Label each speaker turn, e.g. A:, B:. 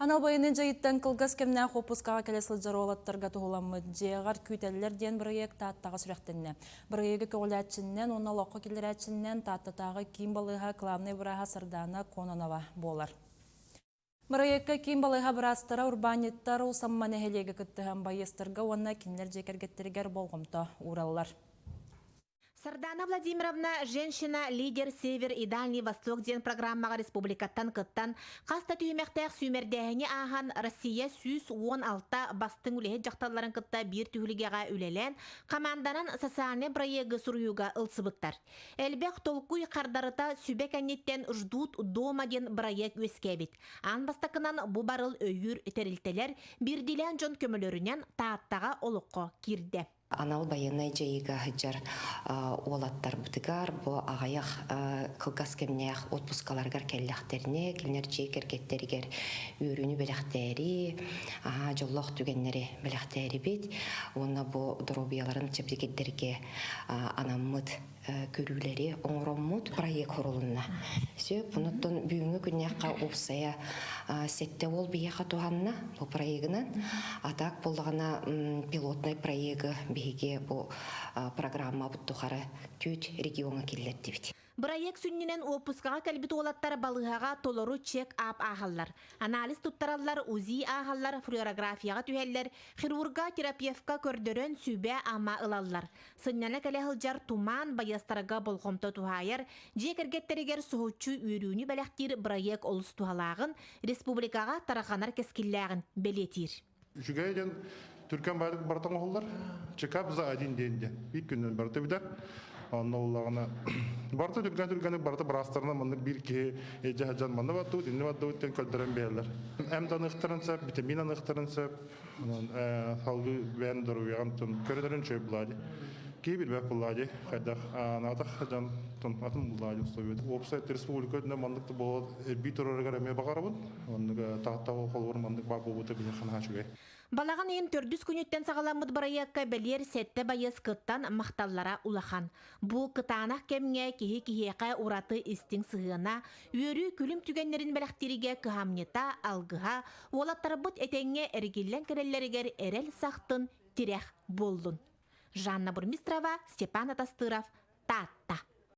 A: Анал байының жайыттан кылгас кемнен хопускаға келесіл жаролаттарға тұғыламы жеғар күйтелілер ден проект таттаға сүректінне. Проекті көгіләтшіннен, оны лоққа келерәтшіннен таттатағы ким балыға клавны бұраға сырданы кононова болар. Проектті ким балыға бұрастыра урбаниттар ұлсамманы хелегі күттіған байыстырға онына кинлер жекергеттергер болғымта ураллар.
B: Сардана Владимировна, женщина, лидер Север и Дальний Восток ден программаға республикаттан кыттан қаста түймектәк сүймердәхіне ахан Россия сүйс 16 бастың үлеге жақталарын кытта бір түйілігеға үлелен команданан социальный проекты сұруюға ылсыбыттар. Әлбек толкуй қардарыта сүбек әнеттен ждут дома ден проект өскәбет. Ан бастақынан бұ барыл өйір терілтелер бірділен жон көмілерінен тааттаға олыққа кирді.
C: Анал байынай жайыға хыджар олаттар бұтығар, бұл ағаяқ қылғас кемнеяқ отпускаларғар кәлләқтеріне, келінер жей кергеттерігер өріні бәләқтері, жоллақ түгеннері бәләқтері бет. Оны бұл дұробияларын чәбдекеттерге анаммыд көрілері оңыроммыд проект құрылына. Сөп, бұныттың бүйіңі күннеяққа опсая сетте ол бейеқа туғанына бұл проектінен. Атақ болдағына пилотный проекті беге бұл программа бұттуқары төт регионға келдетті бет.
B: Проект сүннінен опускаға кәлбіт олаттар балығаға толору чек ап ағалар. Анализ тұттаралар, узи ағалар, флюорографияға түйелер, хирурга, терапевка көрдерін сүбе ама ылалар. Сыннана кәлі ғылжар туман байастарға болғымты туғайыр, жек әргеттерігер сұғытчу үйрүүні бәләқтер проект олыс туғалағын, республикаға тарақанар кескілләғын белетір.
D: Жүгейден Түркен бардық бартан оғылар, чека біза один дейінде, бір күннен барты бідар. Онна олағына барты түргені барты бірастарына мұндық бір ке ежі-жан мұнды баттуыт, инді баттуыт тен көлдірен бәйлер. Әмдан ұқтырынсап, витаминан ұқтырынсап, салғы бәйін дұру көрдерін чөй бұлады. Кейбір бәк бұлады, қайдақ нағдақ жан атын бұлады ұстабеді. Опсайт республика өтінде мұндықты болады, бей тұрарығар әме бағарабын, онығы тағыттағы қолғыр мұндық бар болуыты біне қана жүгей.
B: Балаған ең төрдіс күнеттен сағаламыд барайаққа бәлер сәтті байыз кыттан мақталлара улахан. Бұл кытанақ кәмге кеге-кегеға ураты істің сығына, өрі күлім түгенлерін бәліқтеріге кыхамнета алғыға, олаттары бұт әтенге әргеллен кәрелерігер әрел сақтын тирек болдun. Жанна Бурмистрова, Степан Атастыров, Тат.